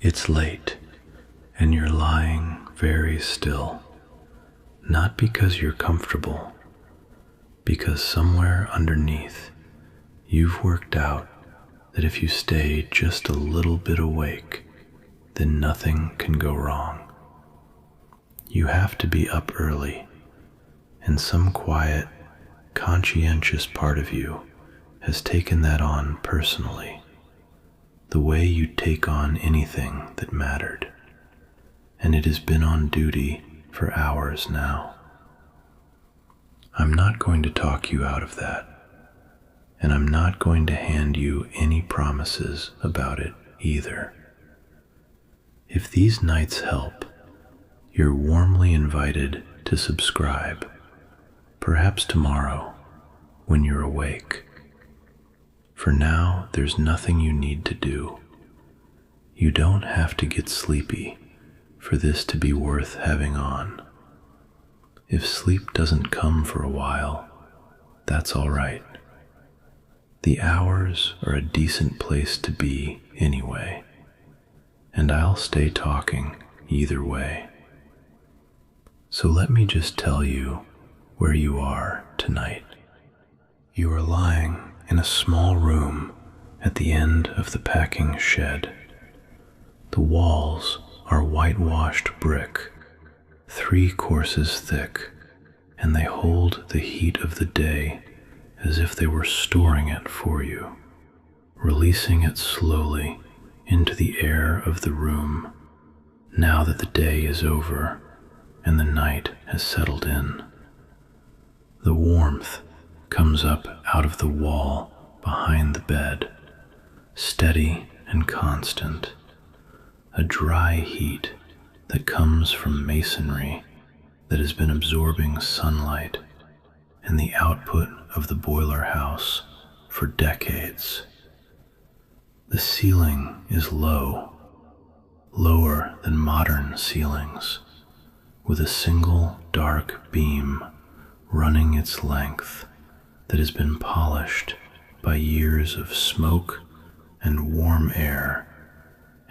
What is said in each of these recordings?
It's late, and you're lying very still, not because you're comfortable, because somewhere underneath you've worked out that if you stay just a little bit awake, then nothing can go wrong. You have to be up early, and some quiet, conscientious part of you has taken that on personally, the way you take on anything that mattered, and it has been on duty for hours now. I'm not going to talk you out of that, and I'm not going to hand you any promises about it either. If these nights help, you're warmly invited to subscribe, perhaps tomorrow when you're awake. For now, there's nothing you need to do. You don't have to get sleepy for this to be worth having on. If sleep doesn't come for a while, that's all right. The hours are a decent place to be anyway, and I'll stay talking either way. So let me just tell you where you are tonight. You are lying in a small room at the end of the packing shed. The walls are whitewashed brick, 3 courses thick, and they hold the heat of the day as if they were storing it for you, releasing it slowly into the air of the room now that the day is over and the night has settled in. The warmth comes up out of the wall behind the bed, steady and constant, a dry heat that comes from masonry that has been absorbing sunlight and the output of the boiler house for decades. The ceiling is low, lower than modern ceilings, with a single dark beam running its length that has been polished by years of smoke and warm air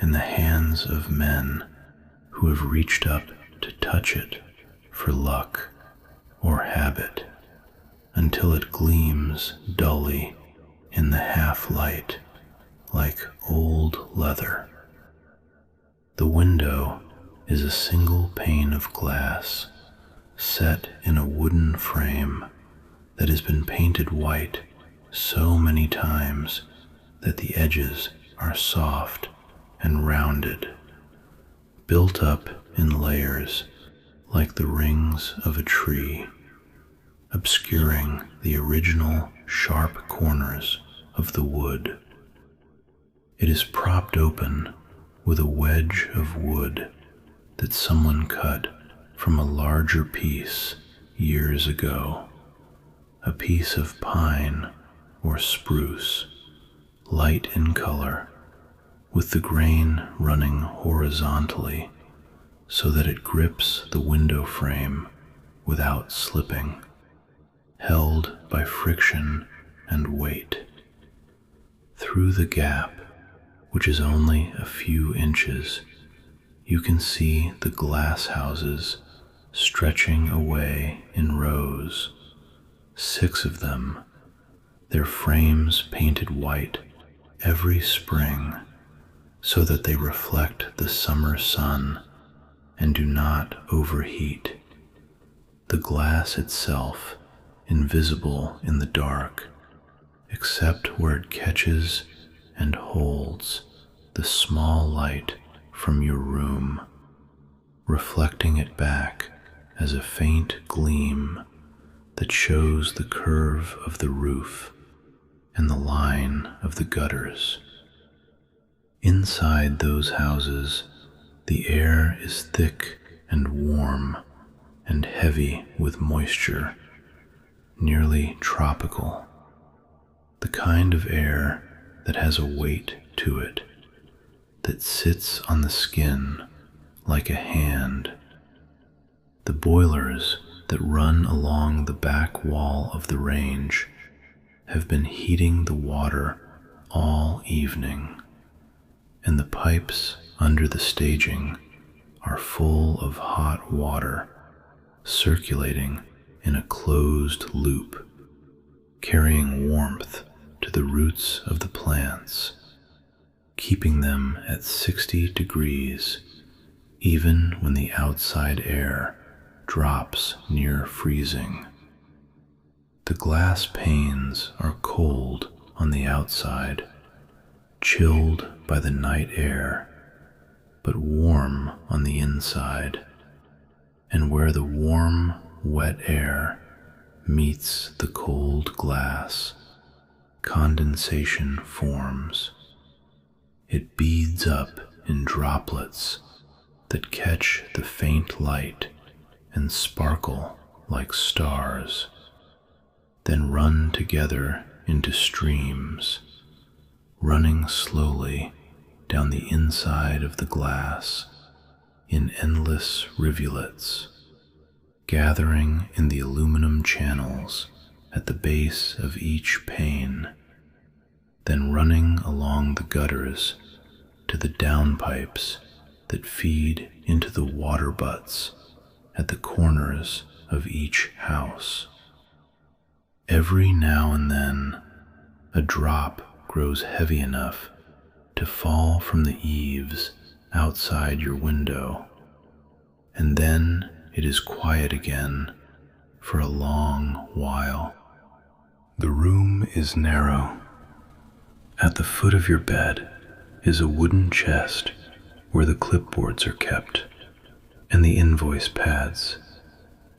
in the hands of men who have reached up to touch it for luck or habit until it gleams dully in the half-light like old leather. The window is a single pane of glass set in a wooden frame that has been painted white so many times that the edges are soft and rounded, built up in layers like the rings of a tree, obscuring the original sharp corners of the wood. It is propped open with a wedge of wood that someone cut from a larger piece years ago, a piece of pine or spruce, light in color, with the grain running horizontally so that it grips the window frame without slipping, held by friction and weight. Through the gap, which is only a few inches, you can see the glasshouses stretching away in rows, 6 of them, their frames painted white every spring so that they reflect the summer sun and do not overheat. The glass itself invisible in the dark, except where it catches and holds the small light from your room, reflecting it back as a faint gleam that shows the curve of the roof and the line of the gutters. Inside those houses, the air is thick and warm and heavy with moisture, nearly tropical, the kind of air that has a weight to it, that sits on the skin like a hand. The boilers that run along the back wall of the range have been heating the water all evening, and the pipes under the staging are full of hot water circulating in a closed loop, carrying warmth to the roots of the plants, keeping them at 60 degrees even when the outside air drops near freezing. The glass panes are cold on the outside, chilled by the night air, but warm on the inside, and where the warm, wet air meets the cold glass, condensation forms. It beads up in droplets that catch the faint light and sparkle like stars, then run together into streams, running slowly down the inside of the glass in endless rivulets, gathering in the aluminum channels at the base of each pane, then running along the gutters to the downpipes that feed into the water butts at the corners of each house. Every now and then, a drop grows heavy enough to fall from the eaves outside your window, and then it is quiet again for a long while. The room is narrow. At the foot of your bed is a wooden chest where the clipboards are kept, and the invoice pads,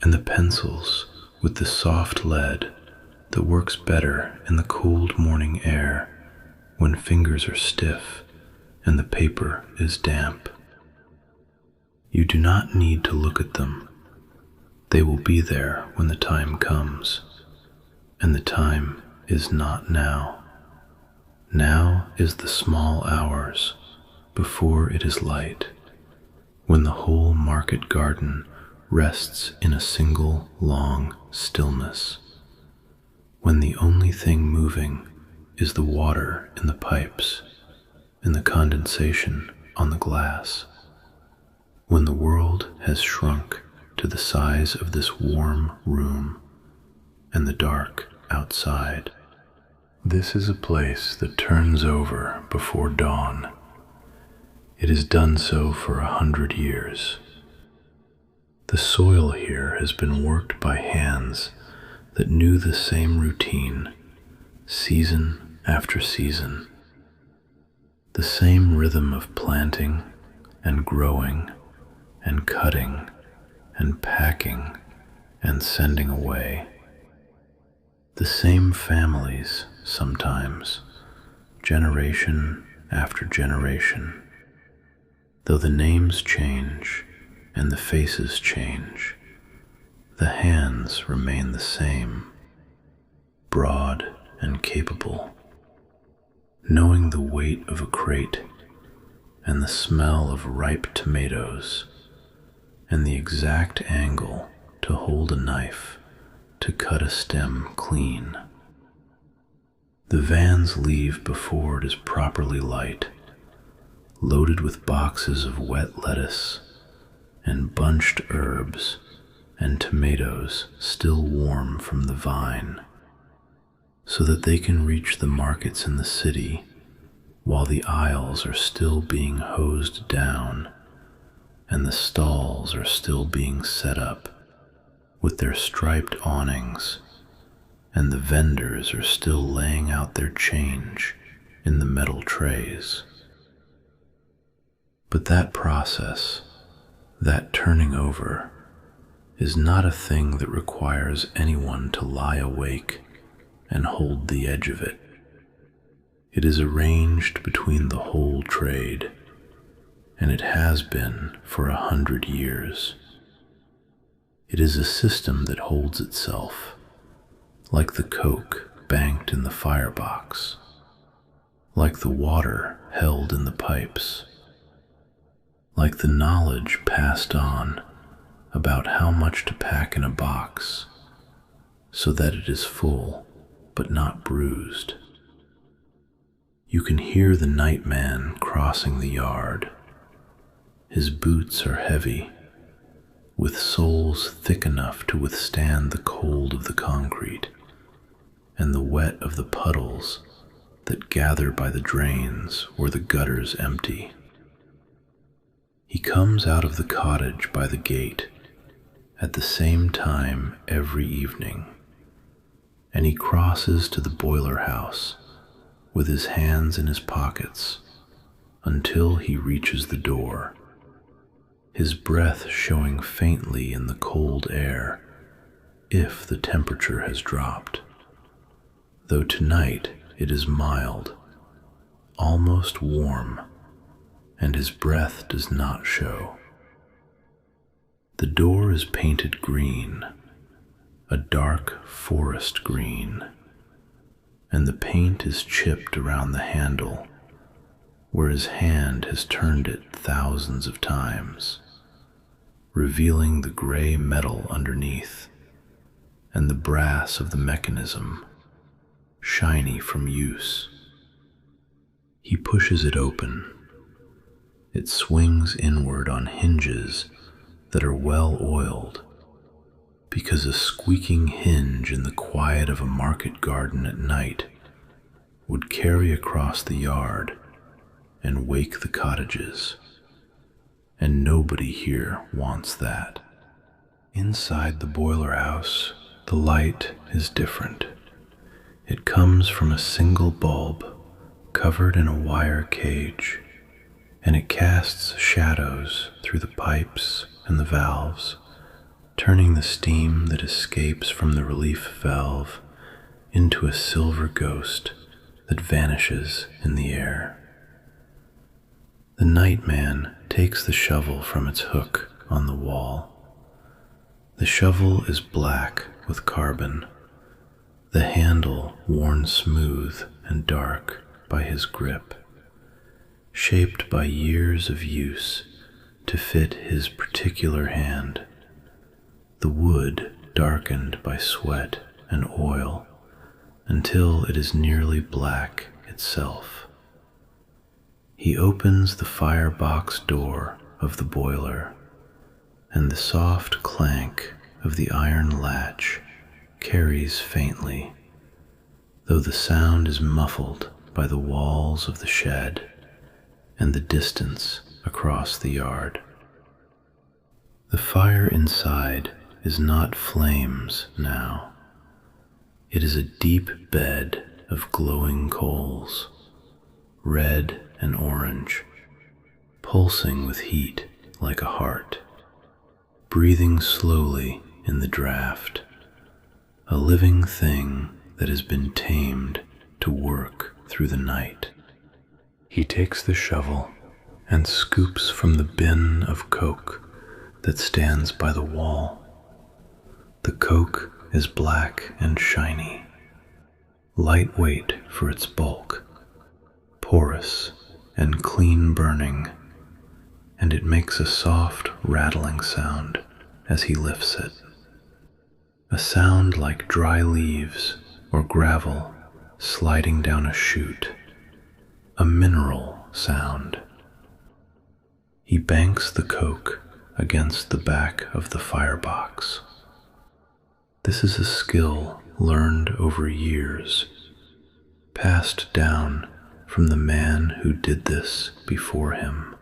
and the pencils with the soft lead that works better in the cold morning air when fingers are stiff and the paper is damp. You do not need to look at them. They will be there when the time comes, and the time is not now. Now is the small hours before it is light, when the whole market garden rests in a single long stillness, when the only thing moving is the water in the pipes and the condensation on the glass, when the world has shrunk to the size of this warm room and the dark outside. This is a place that turns over before dawn. It has done so for 100 years. The soil here has been worked by hands that knew the same routine, season after season. The same rhythm of planting and growing and cutting and packing and sending away. The same families, sometimes, generation after generation. Though the names change and the faces change, the hands remain the same, broad and capable, knowing the weight of a crate and the smell of ripe tomatoes and the exact angle to hold a knife to cut a stem clean. The vans leave before it is properly light, loaded with boxes of wet lettuce and bunched herbs and tomatoes still warm from the vine, so that they can reach the markets in the city while the aisles are still being hosed down and the stalls are still being set up with their striped awnings, and the vendors are still laying out their change in the metal trays. But that process, that turning over, is not a thing that requires anyone to lie awake and hold the edge of it. It is arranged between the whole trade, and it has been for 100 years. It is a system that holds itself, like the coke banked in the firebox, like the water held in the pipes, like the knowledge passed on about how much to pack in a box so that it is full but not bruised. You can hear the night man crossing the yard, His boots are heavy, with soles thick enough to withstand the cold of the concrete and the wet of the puddles that gather by the drains where the gutters empty. He comes out of the cottage by the gate at the same time every evening, and he crosses to the boiler house with his hands in his pockets until he reaches the door, his breath showing faintly in the cold air if the temperature has dropped, though tonight it is mild, almost warm, and his breath does not show. The door is painted green, a dark forest green, and the paint is chipped around the handle where his hand has turned it thousands of times, revealing the gray metal underneath and the brass of the mechanism, shiny from use. He pushes it open. It swings inward on hinges that are well oiled, because a squeaking hinge in the quiet of a market garden at night would carry across the yard and wake the cottages, and nobody here wants that. Inside the boiler house, the light is different. It comes from a single bulb covered in a wire cage, and it casts shadows through the pipes and the valves, turning the steam that escapes from the relief valve into a silver ghost that vanishes in the air. The night man takes the shovel from its hook on the wall. The shovel is black with carbon, the handle worn smooth and dark by his grip, shaped by years of use to fit his particular hand, the wood darkened by sweat and oil until it is nearly black itself. He opens the firebox door of the boiler, and the soft clank of the iron latch carries faintly, though the sound is muffled by the walls of the shed and the distance across the yard. The fire inside is not flames now. It is a deep bed of glowing coals, red and orange, pulsing with heat like a heart, breathing slowly in the draft, a living thing that has been tamed to work through the night. He takes the shovel and scoops from the bin of coke that stands by the wall. The coke is black and shiny, lightweight for its bulk, porous and clean burning, and it makes a soft rattling sound as he lifts it. A sound like dry leaves or gravel sliding down a chute, a mineral sound. He banks the coke against the back of the firebox. This is a skill learned over years, passed down from the man who did this before him.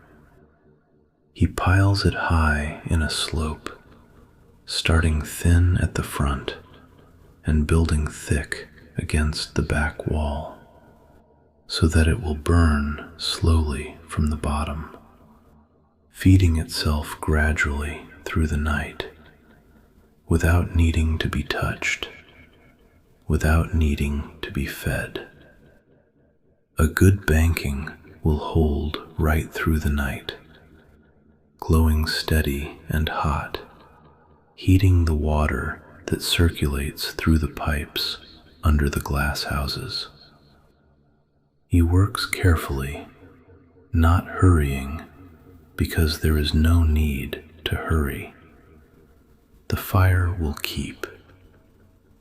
He piles it high in a slope, starting thin at the front and building thick against the back wall, so that it will burn slowly from the bottom, feeding itself gradually through the night, without needing to be touched, without needing to be fed. A good banking will hold right through the night, glowing steady and hot, heating the water that circulates through the pipes under the glasshouses. He works carefully, not hurrying, because there is no need to hurry. The fire will keep.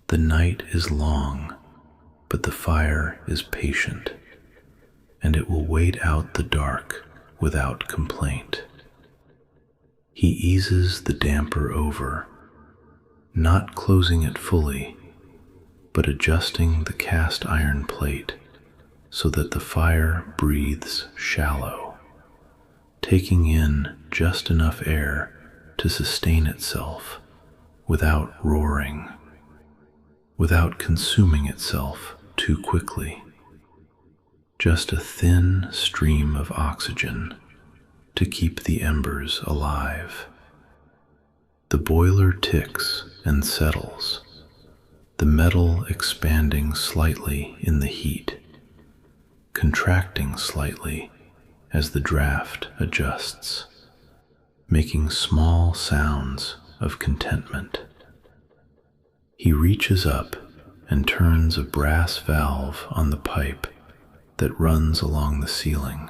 The night is long, but the fire is patient, and it will wait out the dark without complaint. He eases the damper over, not closing it fully, but adjusting the cast iron plate so that the fire breathes shallow, taking in just enough air to sustain itself without roaring, without consuming itself too quickly. Just a thin stream of oxygen to keep the embers alive. The boiler ticks and settles, the metal expanding slightly in the heat, contracting slightly as the draft adjusts, making small sounds of contentment. He reaches up and turns a brass valve on the pipe that runs along the ceiling,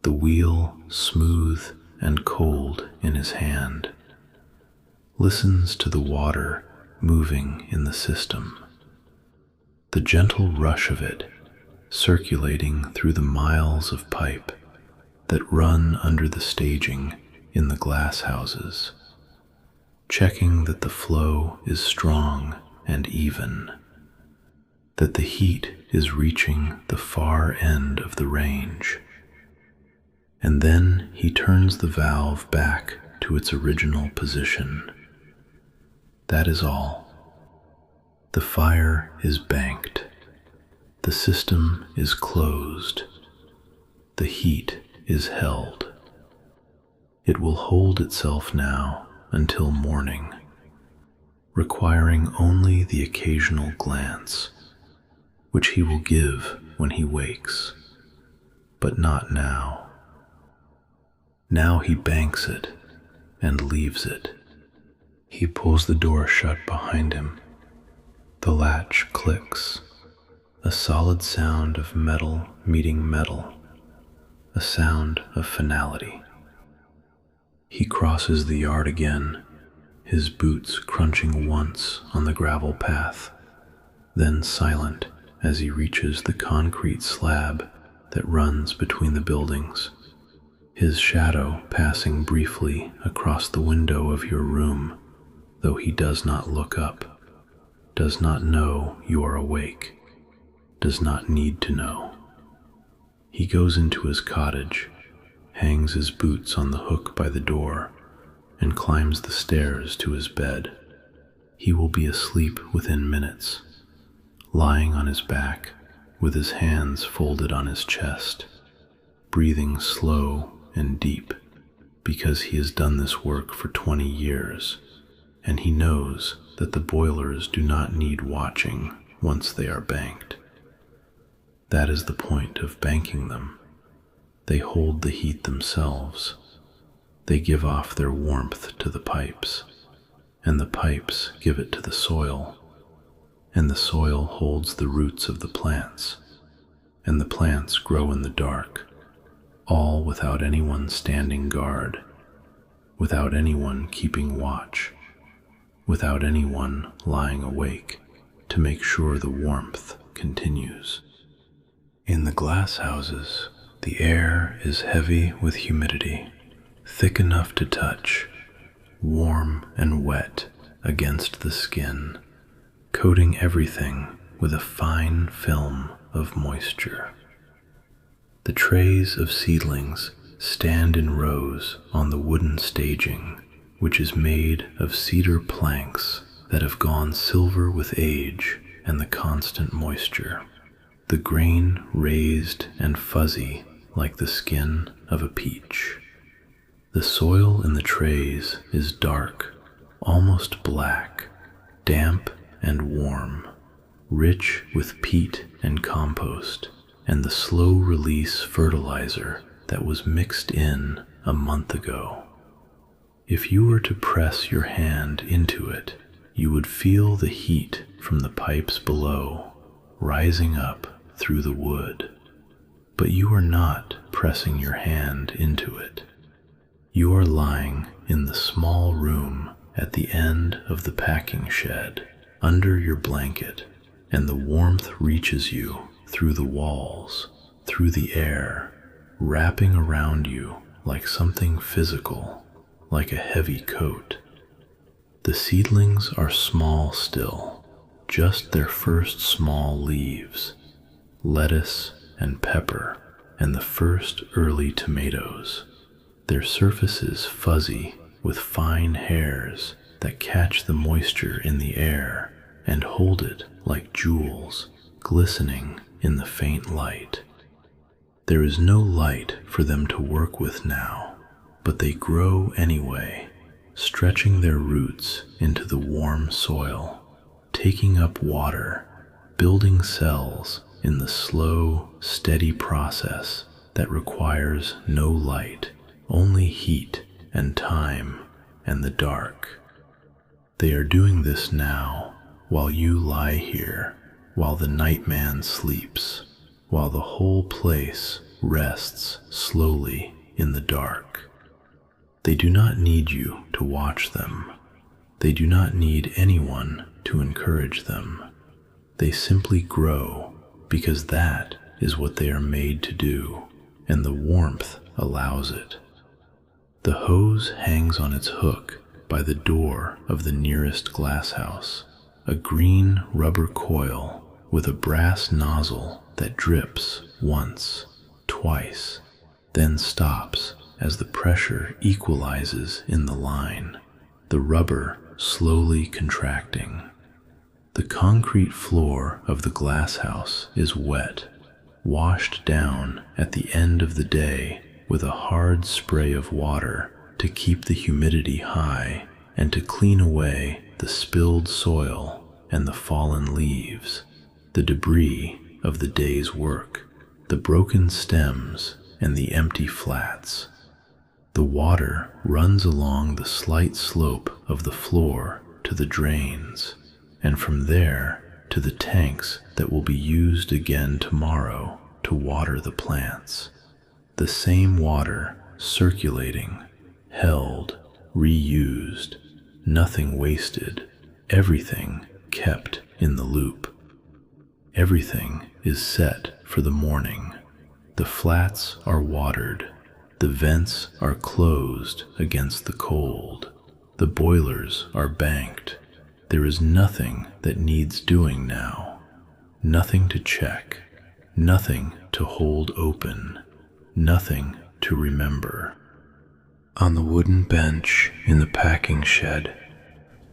the wheel smooth and cold in his hand, listens to the water moving in the system, the gentle rush of it circulating through the miles of pipe that run under the staging in the glasshouses, checking that the flow is strong and even, that the heat is reaching the far end of the range. And then he turns the valve back to its original position. That is all. The fire is banked. The system is closed. The heat is held. It will hold itself now until morning, requiring only the occasional glance, which he will give when he wakes, but not now. Now he banks it and leaves it. He pulls the door shut behind him. The latch clicks, a solid sound of metal meeting metal, a sound of finality. He crosses the yard again, his boots crunching once on the gravel path, then silent as he reaches the concrete slab that runs between the buildings, his shadow passing briefly across the window of your room, though he does not look up, does not know you are awake, does not need to know. He goes into his cottage, hangs his boots on the hook by the door, and climbs the stairs to his bed. He will be asleep within minutes, lying on his back with his hands folded on his chest, breathing slow and deep because he has done this work for 20 years, and he knows that the boilers do not need watching once they are banked. That is the point of banking them. They hold the heat themselves. They give off their warmth to the pipes, and the pipes give it to the soil, and the soil holds the roots of the plants, and the plants grow in the dark, all without anyone standing guard, without anyone keeping watch, without anyone lying awake to make sure the warmth continues. In the glasshouses, the air is heavy with humidity, thick enough to touch, warm and wet against the skin, coating everything with a fine film of moisture. The trays of seedlings stand in rows on the wooden staging, which is made of cedar planks that have gone silver with age and the constant moisture, the grain raised and fuzzy like the skin of a peach. The soil in the trays is dark, almost black, damp and warm, rich with peat and compost, and the slow-release fertilizer that was mixed in a month ago. If you were to press your hand into it, you would feel the heat from the pipes below rising up through the wood. But you are not pressing your hand into it. You are lying in the small room at the end of the packing shed, under your blanket, and the warmth reaches you through the walls, through the air, wrapping around you like something physical, like a heavy coat. The seedlings are small still, just their first small leaves, lettuce and pepper, and the first early tomatoes. Their surfaces fuzzy with fine hairs that catch the moisture in the air and hold it like jewels glistening in the faint light. There is no light for them to work with now, but they grow anyway, stretching their roots into the warm soil, taking up water, building cells in the slow, steady process that requires no light, only heat and time and the dark. They are doing this now while you lie here, while the nightman sleeps, while the whole place rests slowly in the dark. They do not need you to watch them. They do not need anyone to encourage them. They simply grow because that is what they are made to do, and the warmth allows it. The hose hangs on its hook by the door of the nearest glasshouse, a green rubber coil with a brass nozzle that drips once, twice, then stops as the pressure equalizes in the line, the rubber slowly contracting. The concrete floor of the glasshouse is wet, washed down at the end of the day with a hard spray of water to keep the humidity high and to clean away the spilled soil and the fallen leaves, the debris of the day's work, the broken stems and the empty flats. The water runs along the slight slope of the floor to the drains, and from there to the tanks that will be used again tomorrow to water the plants. The same water circulating, held, reused, nothing wasted, everything kept in the loop. Everything is set for the morning. The flats are watered. The vents are closed against the cold. The boilers are banked. There is nothing that needs doing now. Nothing to check. Nothing to hold open. Nothing to remember. On the wooden bench in the packing shed,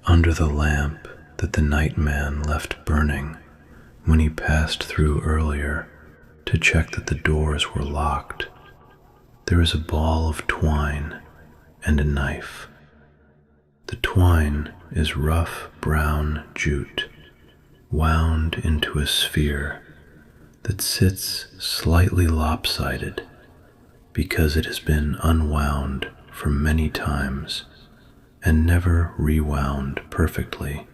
under the lamp that the nightman left burning when he passed through earlier to check that the doors were locked, there is a ball of twine and a knife. The twine is rough brown jute, wound into a sphere that sits slightly lopsided because it has been unwound for many times and never rewound perfectly,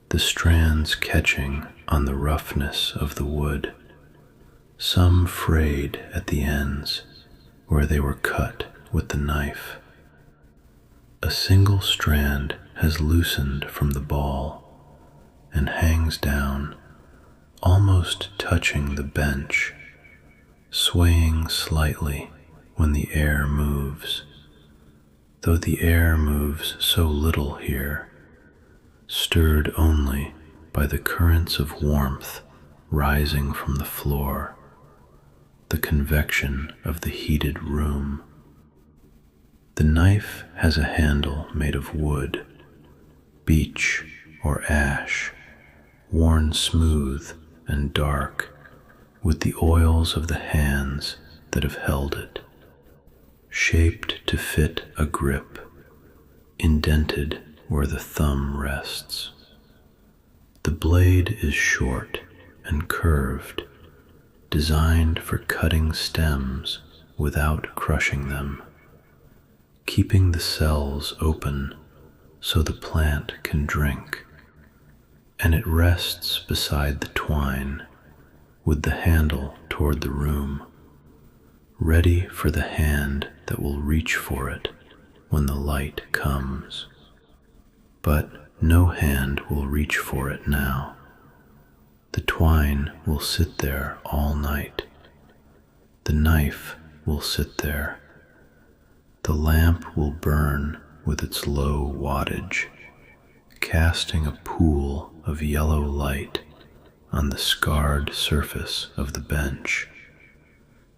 the strands catching on the roughness of the wood, some frayed at the ends where they were cut with the knife. A single strand has loosened from the ball and hangs down, almost touching the bench, swaying slightly when the air moves, though the air moves so little here, stirred only by the currents of warmth rising from the floor, the convection of the heated room. The knife has a handle made of wood, beech or ash, worn smooth and dark with the oils of the hands that have held it, shaped to fit a grip, indented where the thumb rests. The blade is short and curved, designed for cutting stems without crushing them, keeping the cells open so the plant can drink, and it rests beside the twine with the handle toward the room, ready for the hand that will reach for it when the light comes. But no hand will reach for it now. The twine will sit there all night. The knife will sit there. The lamp will burn with its low wattage, casting a pool of yellow light on the scarred surface of the bench,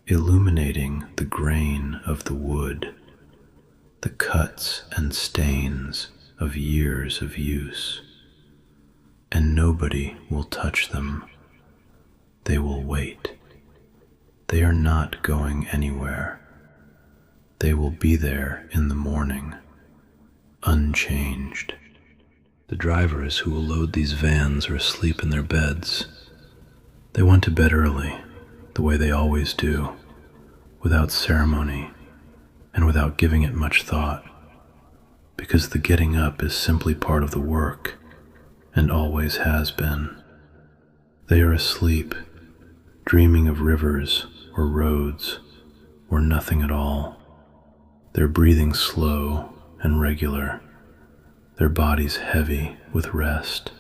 illuminating the grain of the wood, the cuts and stains of years of use. And nobody will touch them. They will wait. They are not going anywhere. They will be there in the morning, unchanged. The drivers who will load these vans are asleep in their beds. They went to bed early, the way they always do, without ceremony and without giving it much thought, because the getting up is simply part of the work and always has been. They are asleep, dreaming of rivers or roads or nothing at all. Their breathing slow and regular, their bodies heavy with rest.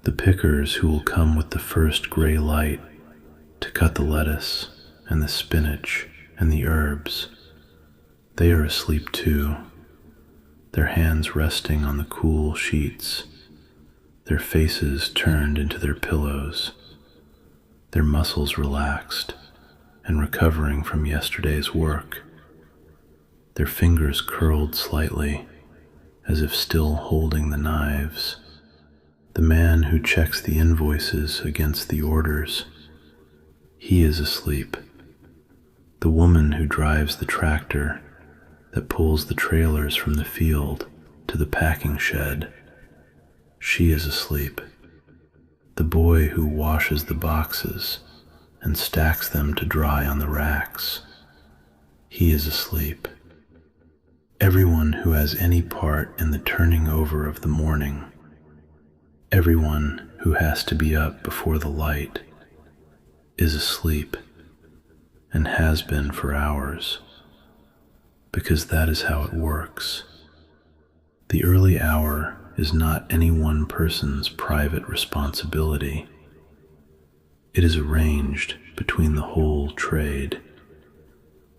The pickers who will come with the first gray light to cut the lettuce and the spinach and the herbs, they are asleep too, their hands resting on the cool sheets, their faces turned into their pillows, their muscles relaxed and recovering from yesterday's work, their fingers curled slightly as if still holding the knives. The man who checks the invoices against the orders, he is asleep. The woman who drives the tractor that pulls the trailers from the field to the packing shed, she is asleep. The boy who washes the boxes and stacks them to dry on the racks, he is asleep. Everyone who has any part in the turning over of the morning, everyone who has to be up before the light, is asleep and has been for hours, because that is how it works. The early hour is not any one person's private responsibility. It is arranged between the whole trade,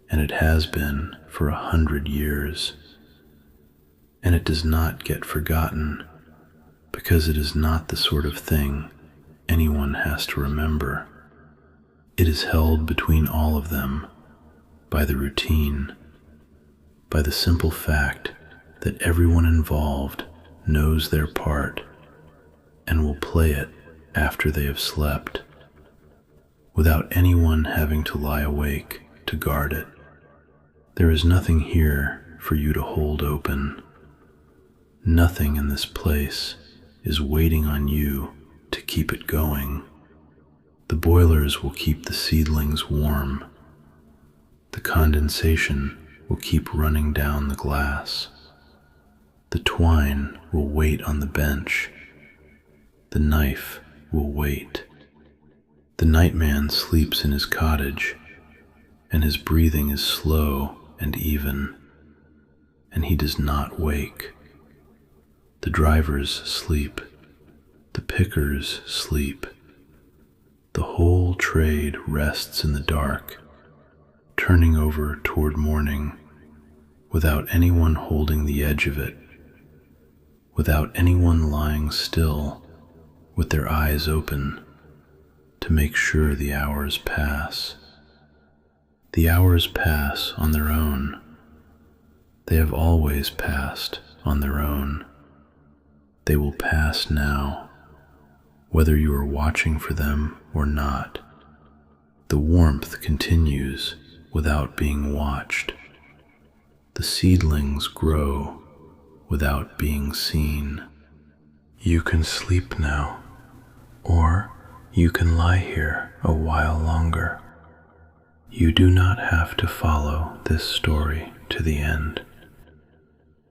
and it has been for 100 years. And it does not get forgotten, because it is not the sort of thing anyone has to remember. It is held between all of them by the routine, by the simple fact that everyone involved knows their part and will play it after they have slept, without anyone having to lie awake to guard it. There is nothing here for you to hold open. Nothing in this place is waiting on you to keep it going. The boilers will keep the seedlings warm. The condensation will keep running down the glass. The twine will wait on the bench. The knife will wait. The nightman sleeps in his cottage, and his breathing is slow and even, and he does not wake. The drivers sleep. The pickers sleep. The whole trade rests in the dark, turning over toward morning, without anyone holding the edge of it, without anyone lying still with their eyes open to make sure the hours pass. The hours pass on their own. They have always passed on their own. They will pass now, whether you are watching for them or not. The warmth continues without being watched. The seedlings grow without being seen. You can sleep now, or you can lie here a while longer. You do not have to follow this story to the end.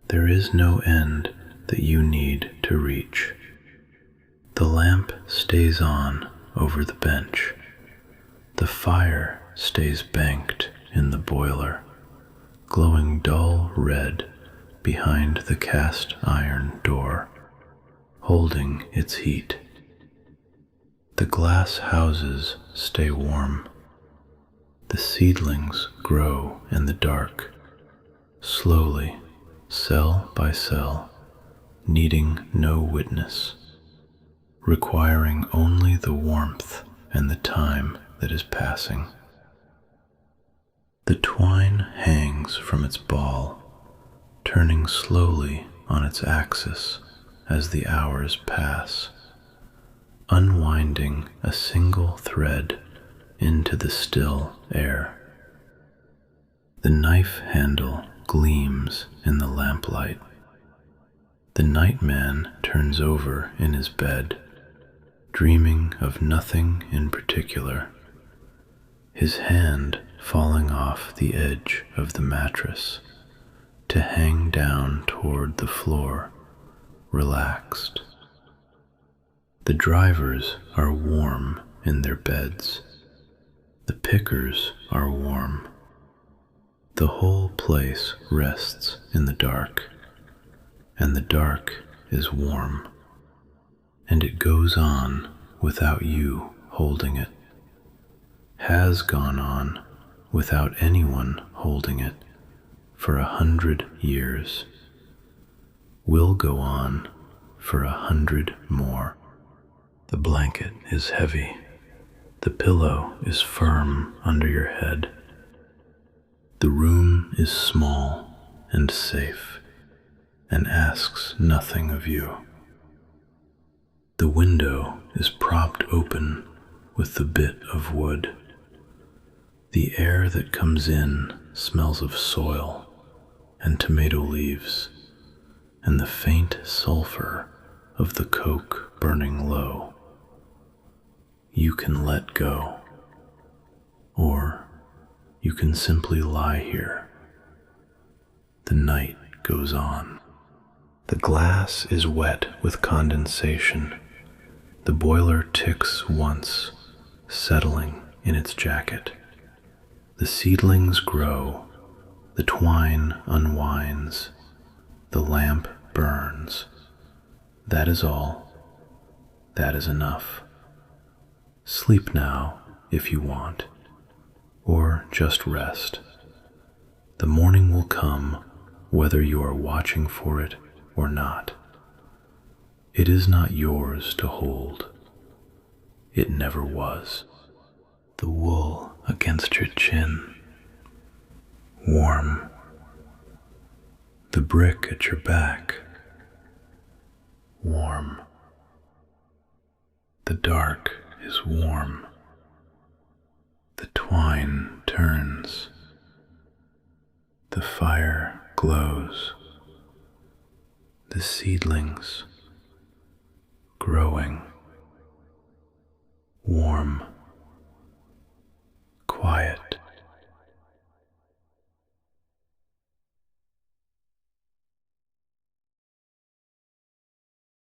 There is no end that you need to reach. The lamp stays on over the bench. The fire stays banked in the boiler, glowing dull red behind the cast iron door, holding its heat. The glass houses stay warm. The seedlings grow in the dark, slowly cell by cell, needing no witness, requiring only the warmth and the time that is passing. The twine hangs from its ball, turning slowly on its axis as the hours pass, unwinding a single thread into the still air. The knife handle gleams in the lamplight. The night man turns over in his bed, dreaming of nothing in particular, his hand falling off the edge of the mattress to hang down toward the floor, relaxed. The drivers are warm in their beds. The pickers are warm. The whole place rests in the dark, and the dark is warm, and it goes on without you holding it, has gone on without anyone holding it for 100 years, will go on for 100 more. The blanket is heavy. The pillow is firm under your head. The room is small and safe and asks nothing of you. The window is propped open with the bit of wood. The air that comes in smells of soil and tomato leaves and the faint sulfur of the coke burning low. You can let go, or you can simply lie here. The night goes on. The glass is wet with condensation. The boiler ticks once, settling in its jacket. The seedlings grow, the twine unwinds, the lamp burns. That is all. That is enough. Sleep now if you want, or just rest. The morning will come whether you are watching for it or not. It is not yours to hold. It never was. The wool against your chin, warm. The brick at your back, warm. The dark is warm. The twine turns. The fire glows. The seedlings